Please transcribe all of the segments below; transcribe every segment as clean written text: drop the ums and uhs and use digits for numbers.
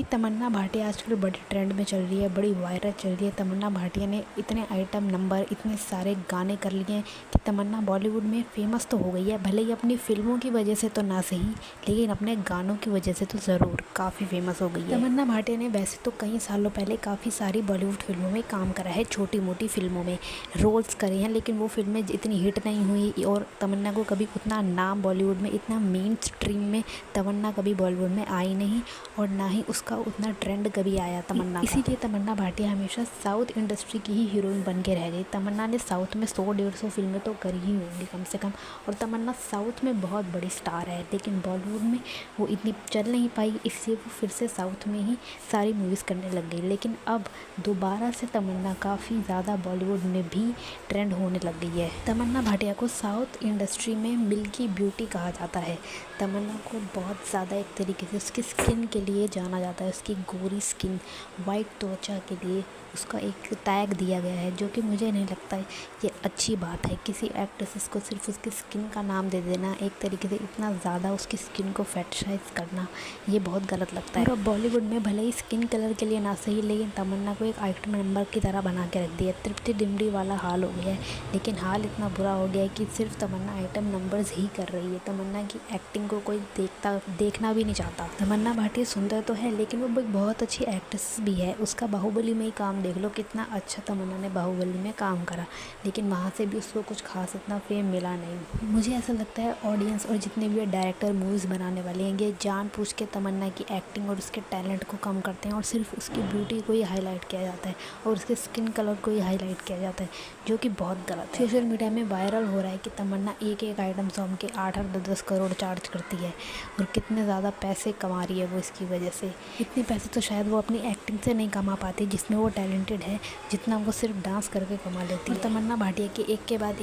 भाई तमन्ना भाटिया आजकल बड़ी ट्रेंड में चल रही है, बड़ी वायरल चल रही है। तमन्ना भाटिया ने इतने आइटम नंबर, इतने सारे गाने कर लिए हैं कि तमन्ना बॉलीवुड में फ़ेमस तो हो गई है। भले ही अपनी फ़िल्मों की वजह से तो ना सही, लेकिन अपने गानों की वजह से तो ज़रूर काफ़ी फ़ेमस हो गई है। तमन्ना भाटिया ने वैसे तो कई सालों पहले काफ़ी सारी बॉलीवुड फिल्मों में काम करा है, छोटी मोटी फिल्मों में रोल्स करे हैं, लेकिन वो फिल्में इतनी हिट नहीं हुई और तमन्ना को कभी उतना नाम बॉलीवुड में, इतना मेन स्ट्रीम में तमन्ना कभी बॉलीवुड में आई नहीं और ना ही उसका उतना ट्रेंड कभी आया तमन्ना का। इसीलिए तमन्ना भाटिया हमेशा साउथ इंडस्ट्री की ही हीरोइन बन के रह गई। तमन्ना ने साउथ में 100-150 फिल्में तो करी ही होंगी कम से कम, और तमन्ना साउथ में बहुत बड़ी स्टार है, लेकिन बॉलीवुड में वो इतनी चल नहीं पाई, इसलिए वो फिर से साउथ में ही सारी मूवीज़ करने लग गई। लेकिन अब दोबारा से तमन्ना काफ़ी ज़्यादा बॉलीवुड में भी ट्रेंड होने लग गई है। तमन्ना भाटिया को साउथ इंडस्ट्री में मिल्की ब्यूटी कहा जाता है। तमन्ना को बहुत ज़्यादा एक तरीके से उसकी स्किन के लिए जाना जाता है, उसकी गोरी स्किन, वाइट त्वचा के लिए उसका एक टैग दिया गया है, जो कि मुझे नहीं लगता है ये अच्छी बात है। किसी एक्ट्रेसेस को सिर्फ उसकी स्किन का नाम दे देना, एक तरीके से इतना ज़्यादा उसकी स्किन को फेटिशाइज करना, ये बहुत गलत लगता है। और बॉलीवुड में भले ही स्किन कलर के लिए ना सही, लेकिन तमन्ना को एक आइटम नंबर की तरह बना के रख दिया। तृप्ति डिमरी वाला हाल हो गया है, लेकिन हाल इतना बुरा हो गया है कि सिर्फ तमन्ना आइटम नंबर्स ही कर रही है। तमन्ना की एक्टिंग को कोई देखना भी नहीं चाहता। तमन्ना भाटिया सुंदर तो है, लेकिन वो बहुत अच्छी एक्ट्रेस भी है। उसका बाहुबली में ही काम देख लो, कितना अच्छा तमन्ना ने बाहुबली में काम करा, लेकिन वहाँ से भी उसको कुछ खास इतना फेम मिला नहीं। मुझे ऐसा लगता है ऑडियंस और जितने भी डायरेक्टर मूवीज़ बनाने वाले हैं, ये जानबूझ के तमन्ना की एक्टिंग और उसके टैलेंट को कम करते हैं और सिर्फ उसकी ब्यूटी को ही हाईलाइट किया जाता है और उसके स्किन कलर को ही हाईलाइट किया जाता है, जो कि बहुत गलत है। सोशल मीडिया में वायरल हो रहा है कि तमन्ना एक आइटम सॉन्ग के 8-8, 10-10 करोड़ चार्ज करती है और कितने ज़्यादा पैसे कमा रही है वो इसकी वजह से। इतने पैसे तो शायद वो अपनी एक्टिंग से नहीं कमा पाती, जिसमें वो टैलेंटेड है, जितना वो सिर्फ डांस करके कमा लेती है। और तमन्ना भाटिया के एक के बाद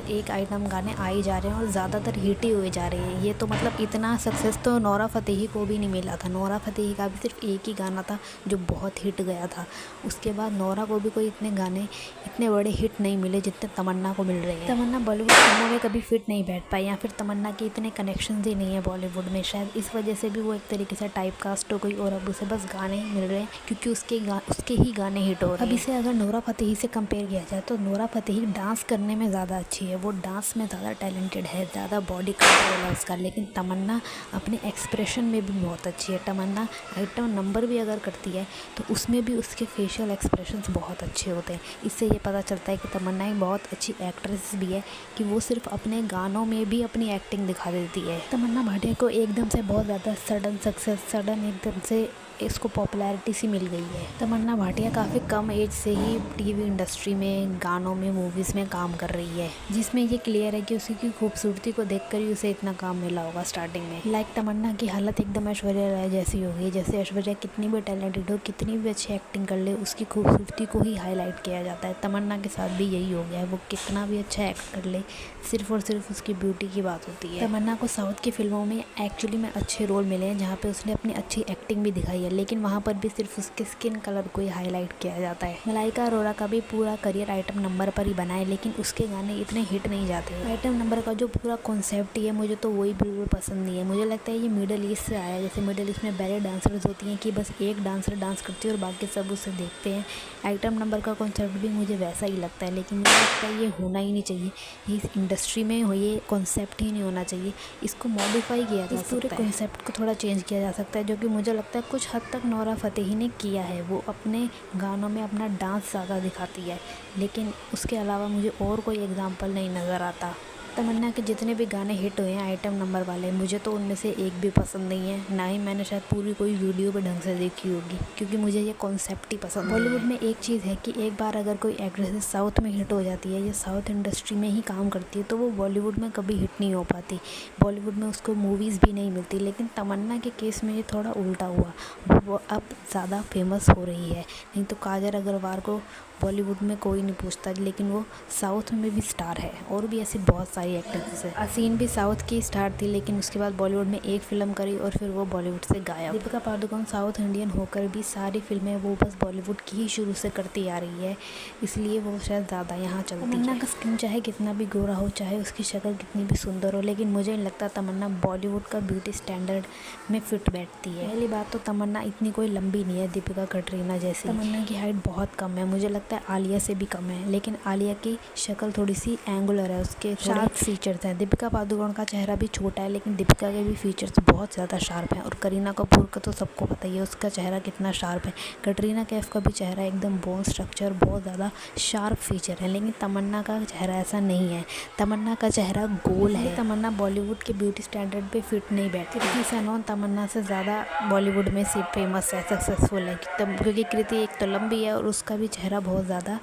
एक आइटम गाने आ ही जा रहे हैं और ज़्यादातर हिट ही हुए जा रहे हैं। ये तो मतलब इतना सक्सेस तो नोरा फतेही को भी नहीं मिला था। नोरा फतेही का भी सिर्फ एक ही गाना था जो बहुत हिट गया था, उसके बाद नोरा को भी कोई इतने गाने, इतने बड़े हिट नहीं मिले जितने तमन्ना को मिल रहे हैं। तमन्ना बॉलीवुड फिल्मों में कभी फिट नहीं बैठ पाई, या फिर तमन्ना के इतने कनेक्शन ही नहीं है बॉलीवुड में, शायद इस वजह से भी वो एक तरीके से टाइप कास्ट हो गई और अब उसे बस गाने ही मिल रहे हैं क्योंकि उसके ही गाने हिट हो रहे हैं। अब इसे अगर नोरा फतेही से कंपेयर किया जाए तो नोरा फतेही डांस करने में ज़्यादा अच्छी है, वो डांस में ज़्यादा टैलेंटेड है, ज़्यादा बॉडी कंट्रोल है उसका, लेकिन तमन्ना अपने एक्सप्रेशन में भी बहुत अच्छी है। तमन्ना आइटम नंबर भी अगर करती है तो उसमें भी उसके फेशियल एक्सप्रेशंस बहुत अच्छे होते हैं। इससे ये पता चलता है कि तमन्ना एक बहुत अच्छी एक्ट्रेस भी है कि वो सिर्फ अपने गानों में भी अपनी एक्टिंग दिखा देती है। तमन्ना भाटिया को एकदम से बहुत ज़्यादा सडन सक्सेस, एकदम से इसको पॉपुलैरिटी सी मिल गई है। तमन्ना भाटिया काफ़ी कम एज से ही टीवी इंडस्ट्री में, गानों में, मूवीज़ में काम कर रही है, जिसमें ये क्लियर है कि उसकी खूबसूरती को देखकर ही उसे इतना काम मिला होगा स्टार्टिंग में। तमन्ना की हालत एकदम ऐश्वर्या राय जैसी हो गई। जैसे ऐश्वर्या कितनी भी टैलेंटेड हो, कितनी भी अच्छी एक्टिंग कर ले, उसकी खूबसूरती को ही हाईलाइट किया जाता है। तमन्ना के साथ भी यही हो गया है, वो कितना भी अच्छा एक्ट कर ले, सिर्फ और सिर्फ उसकी ब्यूटी की बात होती है। तमन्ना को साउथ की फिल्मों में एक्चुअली में अच्छे रोल मिले हैं, जहाँ पे उसने अपनी अच्छी एक्टिंग भी दिखाई है, लेकिन वहाँ पर भी सिर्फ उसके स्किन कलर को ही हाईलाइट किया जाता है। मलाइका अरोड़ा का भी पूरा करियर आइटम नंबर पर ही बना है, लेकिन उसके गाने इतने हिट नहीं जाते। आइटम नंबर का जो पूरा कॉन्सेप्ट ही है, मुझे तो वही बिल्कुल पसंद नहीं है। मुझे लगता है ये मिडल ईस्ट से आया है। जैसे मिडल ईस्ट में बैले डांसर्स होती हैं कि बस एक डांसर डांस करती है और बाकी सब उसे देखते हैं। आइटम नंबर का कॉन्सेप्ट भी मुझे वैसा ही लगता है, लेकिन मुझे लगता है ये होना ही नहीं चाहिए। ये इस इंडस्ट्री में ये कॉन्सेप्ट ही नहीं होना चाहिए, इसको मॉडिफाई किया जा सकता है, पूरे कॉन्सेप्ट को थोड़ा चेंज किया जा सकता है, जो कि मुझे लगता है कुछ हद तक नोरा फतेही ने किया है। वो अपने गानों में अपना डांस ज़्यादा दिखाती है, लेकिन उसके अलावा मुझे और कोई एग्जाम्पल नहीं नज़र आता। तमन्ना के जितने भी गाने हिट हुए हैं आइटम नंबर वाले, मुझे तो उनमें से एक भी पसंद नहीं है, ना ही मैंने शायद पूरी कोई वीडियो पे ढंग से देखी होगी, क्योंकि मुझे ये कॉन्सेप्ट ही पसंद। बॉलीवुड में एक चीज़ है कि एक बार अगर कोई एक्ट्रेस साउथ में हिट हो जाती है या साउथ इंडस्ट्री में ही काम करती है तो वो बॉलीवुड में कभी हिट नहीं हो पाती, बॉलीवुड में उसको मूवीज़ भी नहीं मिलती। लेकिन तमन्ना के केस में ये थोड़ा उल्टा हुआ, वो अब ज़्यादा फेमस हो रही है। नहीं तो काजल अग्रवाल को बॉलीवुड में कोई नहीं पूछता, लेकिन वो साउथ में भी स्टार है, और भी ऐसी बहुत सारी सारी एक्ट्रेसेस है। असीन भी साउथ की स्टार थी, लेकिन उसके बाद बॉलीवुड में एक फिल्म करी और फिर वो बॉलीवुड से गायब। दीपिका पादुकोण साउथ इंडियन होकर भी सारी फिल्में वो बस बॉलीवुड की ही शुरू से करती आ रही है, इसलिए वो शायद ज़्यादा यहाँ चलती है। तमन्ना का स्किन चाहे कितना भी गोरा हो, चाहे उसकी शक्ल कितनी भी सुंदर हो, लेकिन मुझे नहीं लगता तमन्ना बॉलीवुड का ब्यूटी स्टैंडर्ड में फिट बैठती है। पहली बात तो तमन्ना इतनी कोई लंबी नहीं है दीपिका कटरीना जैसी। तमन्ना की हाइट बहुत कम है, मुझे लगता है आलिया से भी कम है, लेकिन आलिया की शक्ल थोड़ी सी एंगुलर है, उसके शार्प फीचर्स हैं। दीपिका पादुकोण का चेहरा भी छोटा है, लेकिन दीपिका के भी फीचर्स बहुत ज़्यादा शार्प हैं। और करीना कपूर का तो सबको पता ही है उसका चेहरा कितना शार्प है। कटरीना कैफ का भी चेहरा एकदम बोन स्ट्रक्चर, बहुत ज़्यादा शार्प फीचर है, लेकिन तमन्ना का चेहरा ऐसा नहीं है। तमन्ना का चेहरा गोल है। तमन्ना बॉलीवुड के ब्यूटी स्टैंडर्ड पे फिट नहीं बैठती। कृति सेनन तमन्ना से ज़्यादा बॉलीवुड में से फेमस है, सक्सेसफुल है, क्योंकि कृति एक तो लंबी है और उसका भी चेहरा बहुत ज़्यादा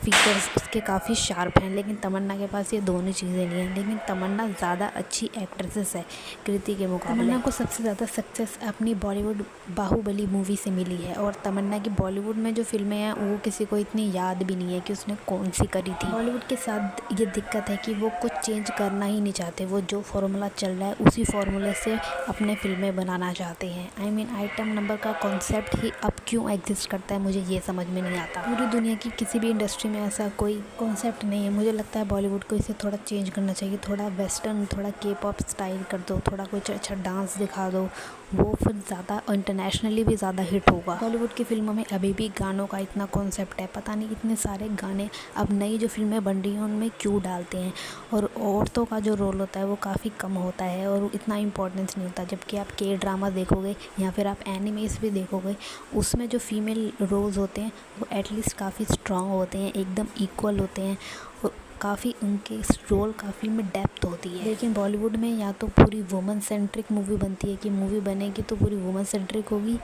फीचर्स उसके काफ़ी शार्प हैं, लेकिन तमन्ना के पास ये दोनों चीज़ें नहीं हैं। लेकिन तमन्ना ज़्यादा अच्छी एक्ट्रेसेस है कृति के मुकाबले। तमन्ना को सबसे ज़्यादा सक्सेस अपनी बॉलीवुड बाहुबली मूवी से मिली है, और तमन्ना की बॉलीवुड में जो फिल्में हैं वो किसी को इतनी याद भी नहीं है कि उसने कौन सी करी थी। बॉलीवुड के साथ ये दिक्कत है कि वो कुछ चेंज करना ही नहीं चाहते, वो जो फार्मूला चल रहा है उसी फार्मूले से अपने फिल्में बनाना चाहते हैं। आई मीन आइटम नंबर का कॉन्सेप्ट ही अब क्यों एग्जिस्ट करता है, मुझे ये समझ में नहीं आता। पूरी दुनिया की किसी भी इंडस्ट्री में ऐसा कोई कॉन्सेप्ट नहीं है। मुझे लगता है बॉलीवुड को इसे थोड़ा चेंज करना चाहिए, थोड़ा वेस्टर्न, थोड़ा के पॉप स्टाइल कर दो, थोड़ा कुछ अच्छा डांस दिखा दो, वो फिर ज़्यादा इंटरनेशनली भी ज़्यादा हिट होगा। बॉलीवुड की फिल्मों में अभी भी गानों का इतना कॉन्सेप्ट है, पता नहीं इतने सारे गाने अब नई जो फिल्में बन रही हैं उनमें क्यों डालते हैं, और औरतों का जो रोल होता है वो काफ़ी कम होता है और इतना इम्पोर्टेंस नहीं होता। जबकि आप के ड्रामा देखोगे या फिर आप एनिमेस भी देखोगे, उसमें जो फीमेल रोल्स होते हैं वो एटलीस्ट काफ़ी स्ट्रॉन्ग होते हैं, एकदम इक्वल होते हैं, और काफ़ी उनके रोल काफ़ी में डेप्थ होती है। लेकिन बॉलीवुड में या तो पूरी वुमन सेंट्रिक मूवी बनती है कि मूवी बनेगी तो पूरी वुमन सेंट्रिक होगी,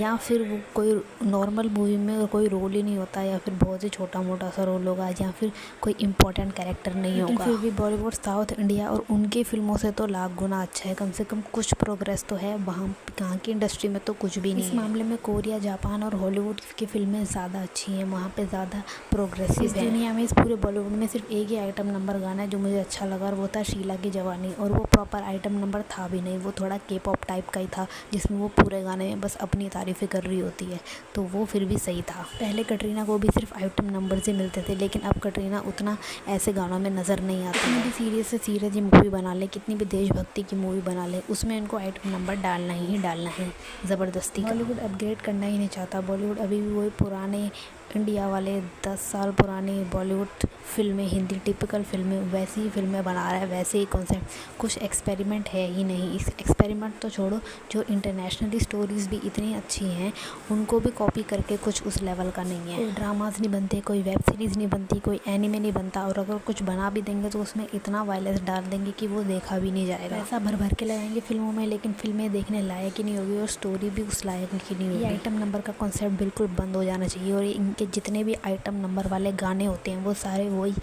या फिर वो कोई नॉर्मल मूवी में कोई रोल ही नहीं होता, या फिर बहुत ही छोटा मोटा सा रोल होगा, या फिर कोई इंपॉर्टेंट कैरेक्टर नहीं होगा। फिर भी बॉलीवुड साउथ इंडिया और उनकी फिल्मों से तो लाख गुना अच्छा है, कम से कम कुछ प्रोग्रेस तो है। वहाँ की इंडस्ट्री में तो कुछ भी नहीं है। इस मामले में कोरिया, जापान और हॉलीवुड की फिल्में ज़्यादा अच्छी हैं, वहाँ पर ज़्यादा प्रोग्रेसिव है। दुनिया में इस पूरे बॉलीवुड में सिर्फ एक ही आइटम नंबर गाना है जो मुझे अच्छा लगा, और वो था शीला की जवानी, और वो प्रॉपर आइटम नंबर था भी नहीं, वो थोड़ा के पॉप टाइप का ही था जिसमें वो पूरे गाने में बस अपनी तारीफ़ें कर रही होती है, तो वो फिर भी सही था। पहले कटरीना को भी सिर्फ आइटम नंबर से मिलते थे, लेकिन अब कटरीना उतना ऐसे गानों में नज़र नहीं आती। कितनी भी सीरियस से सीरियस ये मूवी बना ले, कितनी भी देशभक्ति की मूवी बना ले, उसमें इनको आइटम नंबर डालना ही डालना है ज़बरदस्ती। बॉलीवुड अपग्रेड करना ही नहीं चाहता। बॉलीवुड अभी भी वही पुराने इंडिया वाले 10 साल पुरानी बॉलीवुड फिल्में, हिंदी टिपिकल फिल्में, वैसी ही फिल्में बना रहा है, वैसे ही कॉन्सेप्ट, कुछ एक्सपेरिमेंट है ही नहीं। इस एक्सपेरिमेंट तो छोड़ो, जो इंटरनेशनली स्टोरीज़ भी इतनी अच्छी हैं उनको भी कॉपी करके कुछ उस लेवल का नहीं है। कोई ड्रामाज नहीं बनते, कोई वेब सीरीज़ नहीं बनती, कोई एनिमे नहीं बनता, और अगर कुछ बना भी देंगे तो उसमें इतना वायलेंस डाल देंगे कि वो देखा भी नहीं जाएगा। ऐसा भर भर के लगाएंगे फिल्मों में, लेकिन फिल्में देखने लायक ही नहीं होगी और स्टोरी भी उस लायक की नहीं होगी। ये आइटम नंबर का कॉन्सेप्ट बिल्कुल बंद हो जाना चाहिए, और इनके जितने भी आइटम नंबर वाले गाने होते हैं वो सारे वही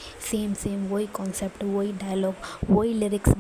सेम वही कॉन्सेप्ट, वही डायलॉग, वही लिरिक्स